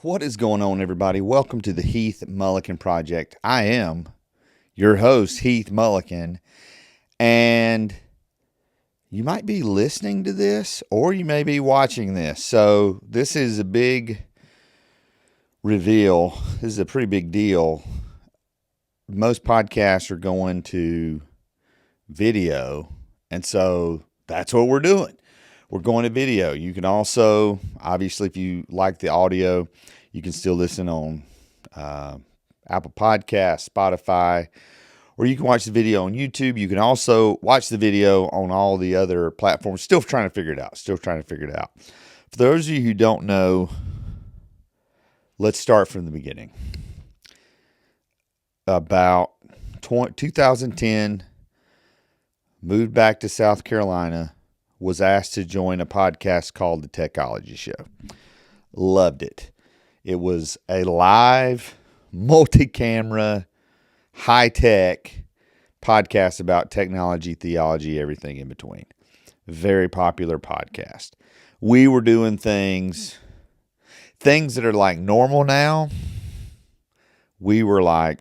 What is going on, everybody? Welcome to the Heath Mullikin Project. I am your host, Heath Mullikin, and you might be listening to this or you may be watching this. So this is a big reveal. This is a pretty big deal. Most podcasts are going to video, and so that's what we're doing. We're going to video. You can also, obviously, if you like the audio, you can still listen on Apple Podcasts, Spotify, or you can watch the video on YouTube. You can also watch the video on all the other platforms. Still trying to figure it out. For those of you who don't know, let's start from the beginning. About 2010, moved back to South Carolina, was asked to join a podcast called The Techology Show. Loved it. It was a live, multi-camera, high-tech podcast about technology, theology, everything in between. Very popular podcast. We were doing things that are like normal now. We were like,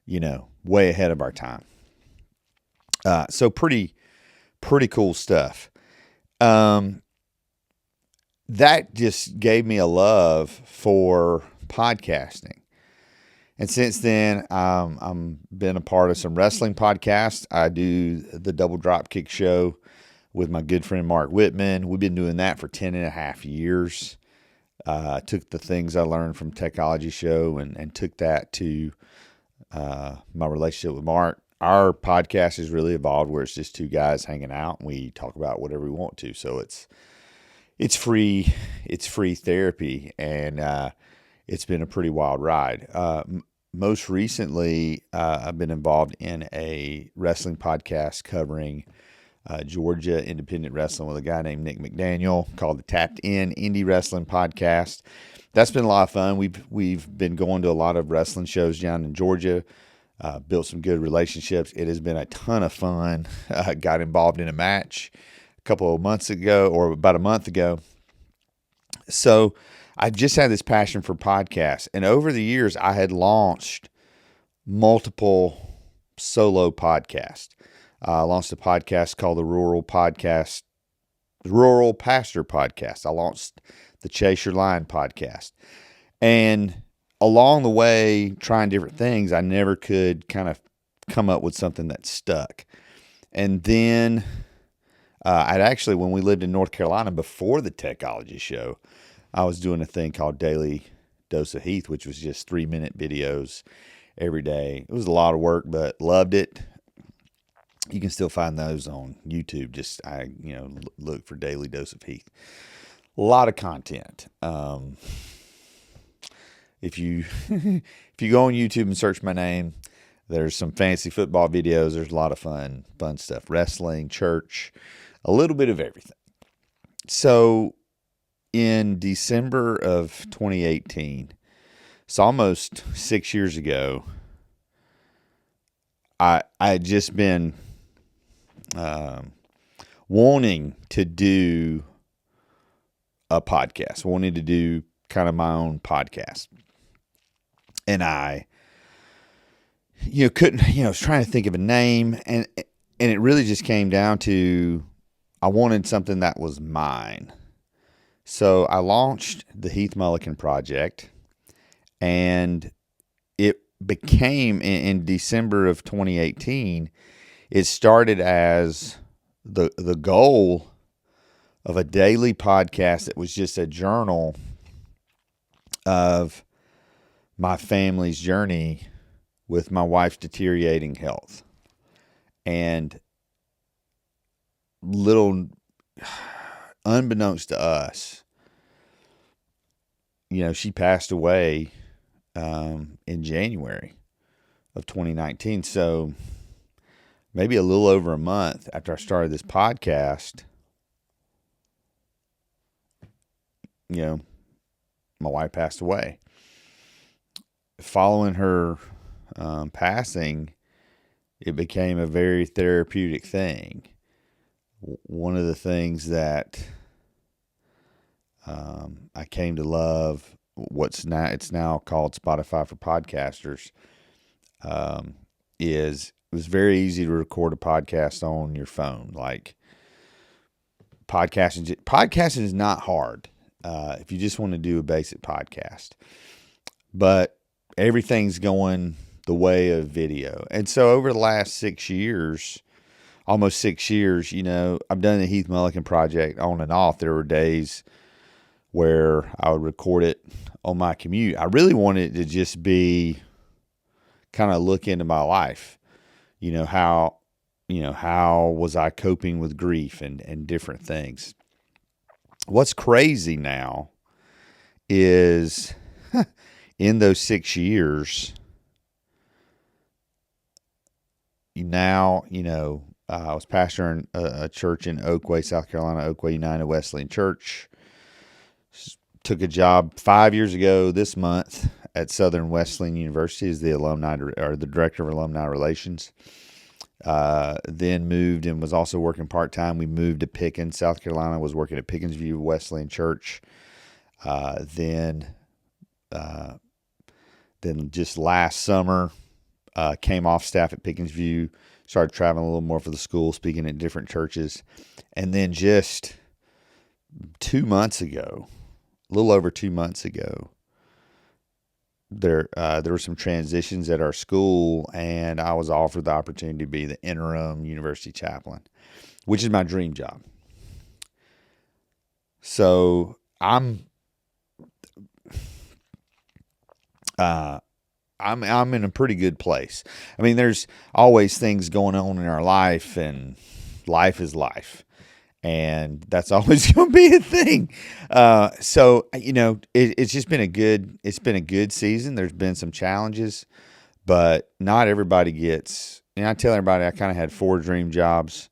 way ahead of our time. So pretty cool stuff. That just gave me a love for podcasting. And since then, I'm been a part of some wrestling podcasts. I do the Double Dropkick Show with my good friend Mark Whitman. We've been doing that for 10 and a half years. Took the things I learned from Techology Show and took that to my relationship with Mark. Our podcast has really evolved where it's just two guys hanging out and we talk about whatever we want to. So it's free therapy, and it's been a pretty wild ride. Most recently, I've been involved in a wrestling podcast covering Georgia independent wrestling with a guy named Nick McDaniel called the Tapped In Indie Wrestling Podcast. That's been a lot of fun. We've been going to a lot of wrestling shows down in Georgia. Built some good relationships. It has been a ton of fun. Got involved in a match a couple of months ago, or about a month ago. So I've just had this passion for podcasts. And over the years, I had launched multiple solo podcasts. I launched a podcast called the Rural Pastor Podcast. I launched the Chase Your Line podcast. And along the way, trying different things, I never could kind of come up with something that stuck. And then I'd actually, when we lived in North Carolina before the Techology Show, I was doing a thing called Daily Dose of Heath, which was just 3-minute videos every day. It was a lot of work, but loved it. You can still find those on YouTube. Just look for Daily Dose of Heath. A lot of content. If you go on YouTube and search my name, there's some fantasy football videos. There's a lot of fun stuff. Wrestling, church, a little bit of everything. So in December of 2018, so almost 6 years ago, I had just been wanting to do a podcast, wanting to do kind of my own podcast. And I, couldn't, was trying to think of a name, and it really just came down to I wanted something that was mine. So I launched the Heath Mullikin Project, and it became in December of 2018. It started as the goal of a daily podcast that was just a journal of my family's journey with my wife's deteriorating health. And little unbeknownst to us, she passed away in January of 2019. So maybe a little over a month after I started this podcast, my wife passed away. Following her passing, it became a very therapeutic thing. One of the things that I came to love it's now called Spotify for podcasters. Um, is it was very easy to record a podcast on your phone. Like podcasting is not hard if you just want to do a basic podcast, but everything's going the way of video. And so over the last 6 years, almost 6 years, I've done the Heath Mullikin project on and off. There were days where I would record it on my commute. I really wanted it to just be kind of look into my life. How was I coping with grief and different things. What's crazy now is in those 6 years, I was pastoring a church in Oakway, South Carolina, Oakway United Wesleyan Church. Took a job 5 years ago this month at Southern Wesleyan University as the the director of alumni relations. Then moved and was also working part-time. We moved to Pickens, South Carolina, was working at Pickens View Wesleyan Church. Then just last summer, came off staff at Pickens View, started traveling a little more for the school, speaking at different churches. And then just 2 months ago, a little over 2 months ago, there were some transitions at our school, and I was offered the opportunity to be the interim university chaplain, which is my dream job. So I'm in a pretty good place. I mean, there's always things going on in our life, and life is life. And that's always going to be a thing. So it's just been it's been a good season. There's been some challenges, but not everybody gets, I tell everybody I kind of had 4 dream jobs.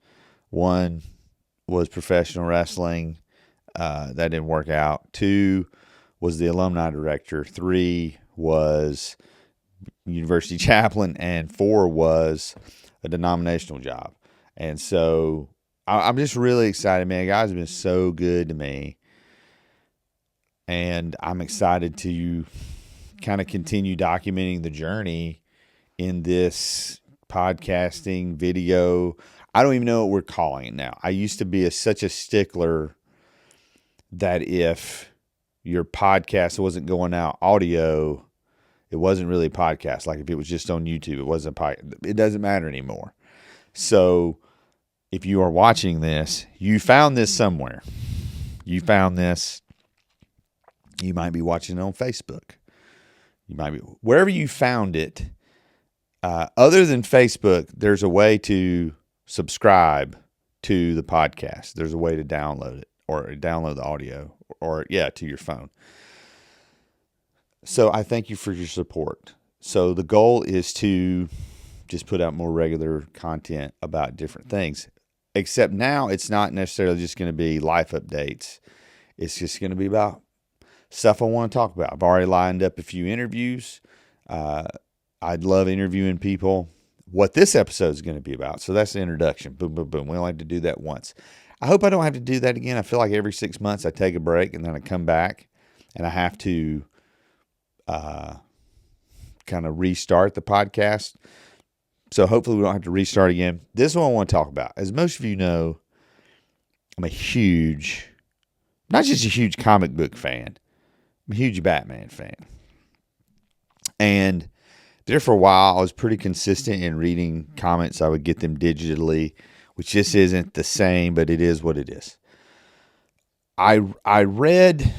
One was professional wrestling. That didn't work out. 2 was the alumni director. 3 was university chaplain, and 4 was a denominational job. And so I'm just really excited, man. Guys have been so good to me. And I'm excited to kind of continue documenting the journey in this podcasting video. I don't even know what we're calling it now. I used to be such a stickler that if your podcast wasn't going out audio, it wasn't really a podcast. Like if it was just on YouTube, it wasn't a podcast. It doesn't matter anymore. So if you are watching this, you found this somewhere. You found this. You might be watching it on Facebook. You might be wherever you found it. Other than Facebook, there's a way to subscribe to the podcast. There's a way to download it or download the audio to your phone. So I thank you for your support. So the goal is to just put out more regular content about different things. Except now it's not necessarily just going to be life updates. It's just going to be about stuff I want to talk about. I've already lined up a few interviews. I'd love interviewing people. What this episode is going to be about. So that's the introduction. Boom, boom, boom. We only have to do that once. I hope I don't have to do that again. I feel like every 6 months I take a break and then I come back and I have to kind of restart the podcast. So hopefully we don't have to restart again. This is what I want to talk about. As most of you know, I'm not just a huge comic book fan. I'm a huge Batman fan. And there for a while, I was pretty consistent in reading comics. I would get them digitally, which just isn't the same, but it is what it is. I read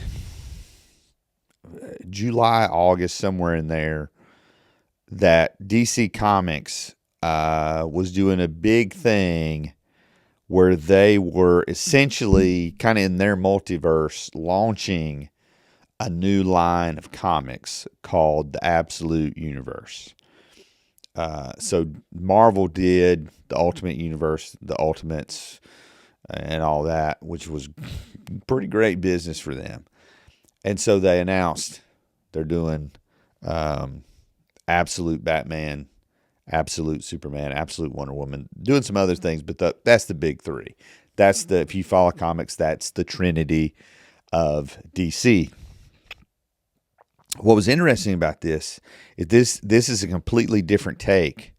July, August, somewhere in there, that DC Comics was doing a big thing where they were essentially kind of in their multiverse launching a new line of comics called the Absolute Universe. So Marvel did the Ultimate Universe, the Ultimates, and all that, which was pretty great business for them. And so they announced they're doing Absolute Batman, Absolute Superman, Absolute Wonder Woman, doing some other things, but that's the big three. If you follow comics, that's the Trinity. of DC. What was interesting about this is this is a completely different take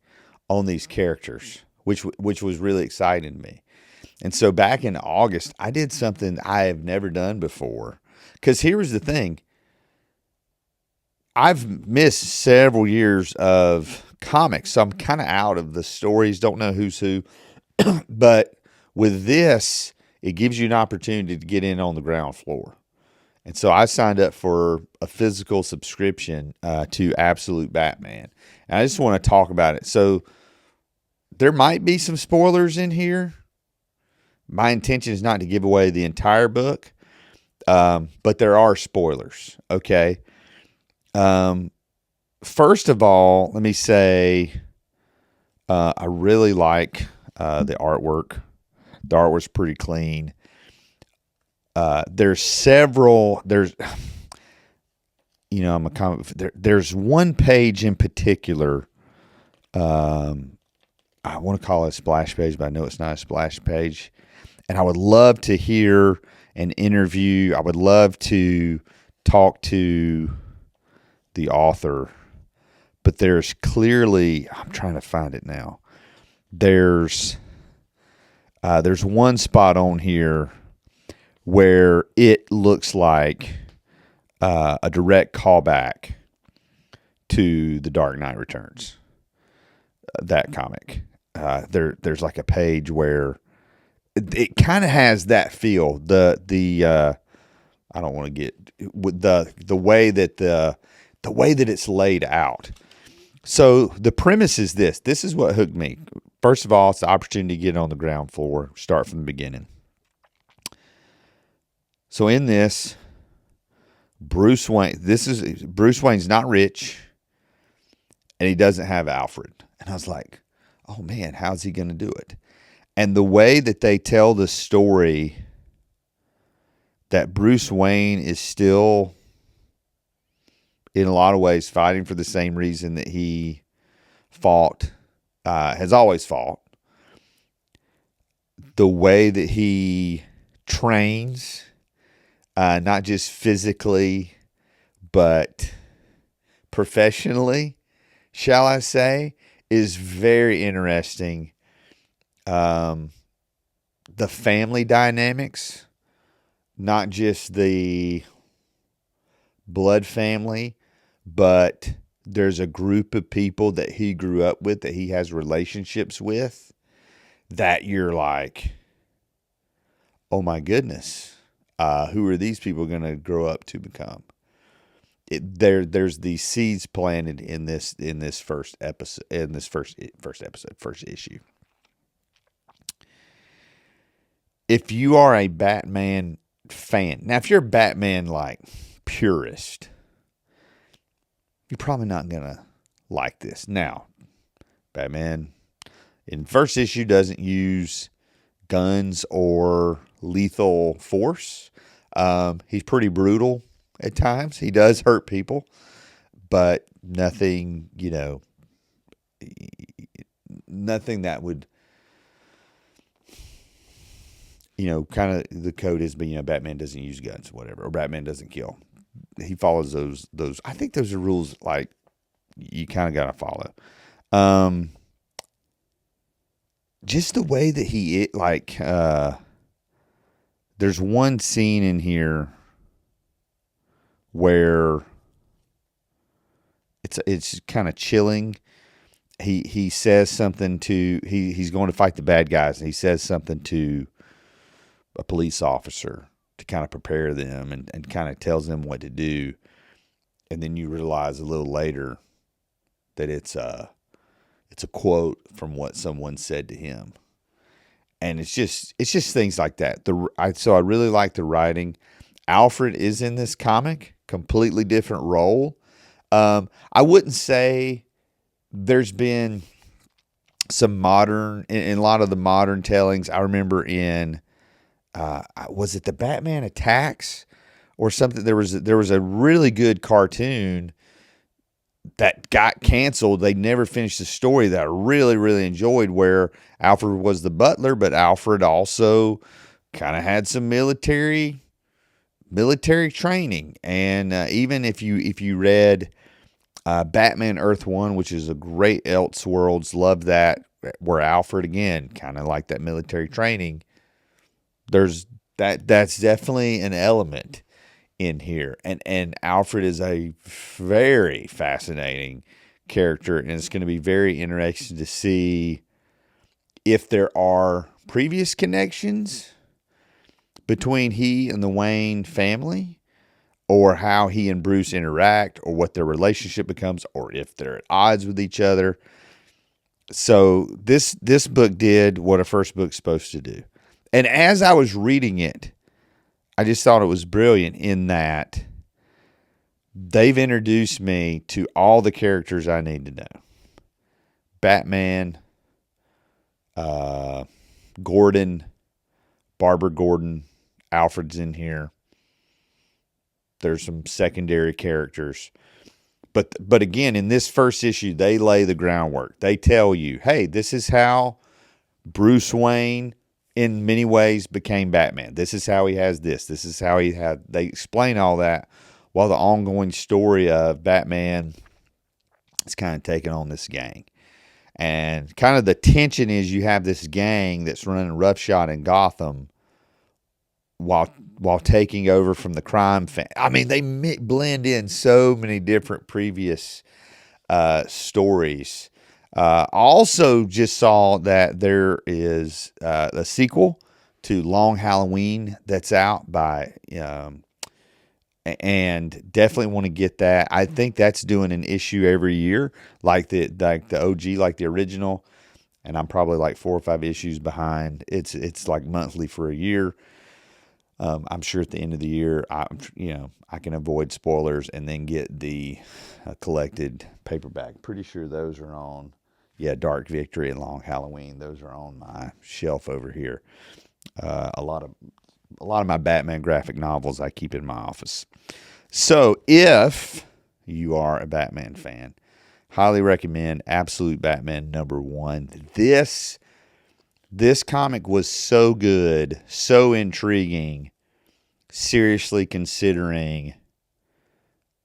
on these characters, which was really exciting to me. And so back in August, I did something I have never done before. Because here's the thing. I've missed several years of comics, so I'm kind of out of the stories, don't know who's who. But with this, it gives you an opportunity to get in on the ground floor. And so I signed up for a physical subscription to Absolute Batman. And I just want to talk about it. So there might be some spoilers in here. My intention is not to give away the entire book, but there are spoilers, okay? First of all, let me say I really like the artwork. The artwork's pretty clean. There's I'm a comic. There's one page in particular. I want to call it a splash page, but I know it's not a splash page. And I would love to hear an interview. I would love to talk to the author. But there's clearly, I'm trying to find it now. There's one spot on here where it looks like a direct callback to The Dark Knight Returns. That comic. There's like a page where it kind of has that feel. I don't want to get with the way that the way that it's laid out. So the premise is this. This is what hooked me. First of all, it's the opportunity to get on the ground floor, start from the beginning. So in this, Bruce Wayne's not rich, and he doesn't have Alfred. And I was like, oh man, how's he going to do it? And the way that they tell the story that Bruce Wayne is still, in a lot of ways, fighting for the same reason that he fought, has always fought. The way that he trains, not just physically, but professionally, shall I say, is very interesting. The family dynamics, not just the blood family, but there's a group of people that he grew up with, that he has relationships with, that you're like, oh my goodness, who are these people going to grow up to become? There's these seeds planted in this first issue. If you are a Batman fan, now if you're a Batman like purist, you're probably not gonna like this. Now, Batman in first issue doesn't use guns or lethal force. He's pretty brutal at times. He does hurt people, but nothing, nothing that would, kind of the code is, but Batman doesn't use guns, whatever, or Batman doesn't kill. He follows those. I think those are rules like you kind of got to follow. Just the way that he there's one scene in here where it's kind of chilling. He says something to he's going to fight the bad guys, and he says something to a police officer to kind of prepare them and kind of tells them what to do. And then you realize a little later that it's a quote from what someone said to him. And it's just things like that. So I really like the writing. Alfred is in this comic, completely different role. I wouldn't say there's been some modern, in a lot of the modern tellings. I remember in, was it the Batman Attacks or something? There was a really good cartoon that got canceled. They never finished the story that I really, really enjoyed, where Alfred was the butler, but Alfred also kind of had some military military training. And even if you read Batman Earth One, which is a great Elseworlds, love that. Where Alfred again, kind of like that military training. There's that's definitely an element in here, and Alfred is a very fascinating character, and it's going to be very interesting to see if there are previous connections between he and the Wayne family, or how he and Bruce interact, or what their relationship becomes, or if they're at odds with each other. So this book did what a first book's supposed to do. And as I was reading it, I just thought it was brilliant in that they've introduced me to all the characters I need to know. Batman, Gordon, Barbara Gordon, Alfred's in here. There's some secondary characters. But again, in this first issue, they lay the groundwork. They tell you, hey, this is how Bruce Wayne, in many ways, became Batman. This is how he has this. This is how he had. They explain all that while the ongoing story of Batman is kind of taking on this gang. And kind of the tension is you have this gang that's running roughshod in Gotham while taking over from the crime family. I mean, they blend in so many different previous stories. Also just saw that there is a sequel to Long Halloween that's out by, and definitely want to get that. I think that's doing an issue every year, like the OG, like the original. And I'm probably like 4 or 5 issues behind. It's like monthly for a year. I'm sure at the end of the year, I can avoid spoilers and then get the collected paperback. Pretty sure those are on, Dark Victory and Long Halloween. Those are on my shelf over here. A lot of my Batman graphic novels I keep in my office. So if you are a Batman fan, highly recommend Absolute Batman #1. This comic was so good, so intriguing. Seriously considering,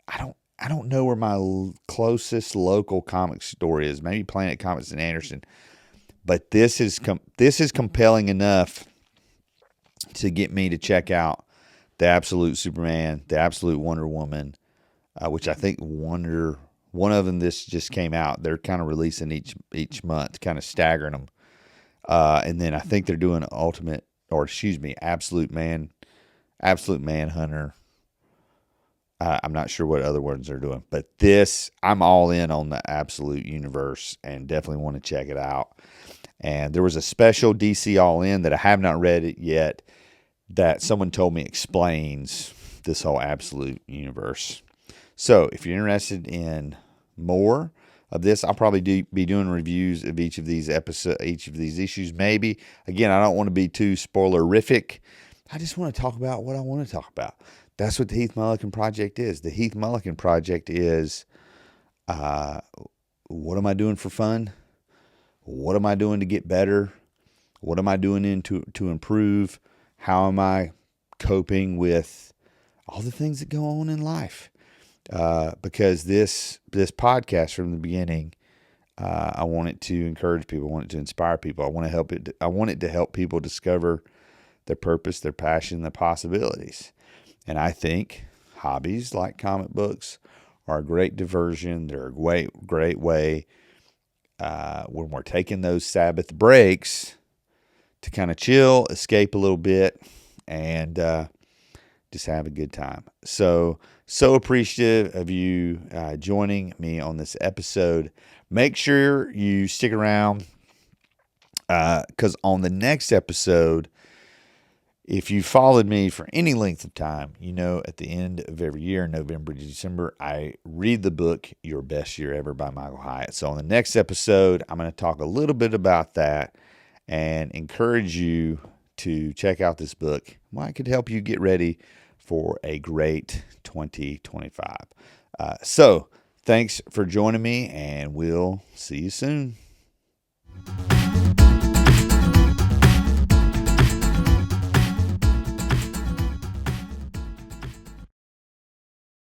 I don't know where my closest local comic store is. Maybe Planet Comics in Anderson, but this is compelling enough to get me to check out the Absolute Superman, the Absolute Wonder Woman, which I think one of them this just came out. They're kind of releasing each month, kind of staggering them. And then I think they're doing Absolute Manhunter. I'm not sure what other ones they're doing, but I'm all in on the Absolute universe and definitely want to check it out. And there was a special DC All In that I have not read it yet that someone told me explains this whole Absolute universe. So if you're interested in more of this, I'll probably be doing reviews of each of these issues. Maybe, again, I don't want to be too spoilerific. I just want to talk about what I want to talk about. That's what the Heath Mullikin Project is. The Heath Mullikin Project is, what am I doing for fun? What am I doing to get better? What am I doing to improve? How am I coping with all the things that go on in life? Because this podcast from the beginning, I want it to encourage people. I want it to inspire people. I want it to help people discover their purpose, their passion, their possibilities. And I think hobbies like comic books are a great diversion. They're a great way when we're taking those Sabbath breaks to kind of chill, escape a little bit, and just have a good time. So appreciative of you joining me on this episode. Make sure you stick around because on the next episode, if you followed me for any length of time, at the end of every year, November to December, I read the book Your Best Year Ever by Michael Hyatt. So on the next episode, I'm going to talk a little bit about that and encourage you to check out this book. Well, it could help you get ready for a great 2025. So thanks for joining me, and we'll see you soon.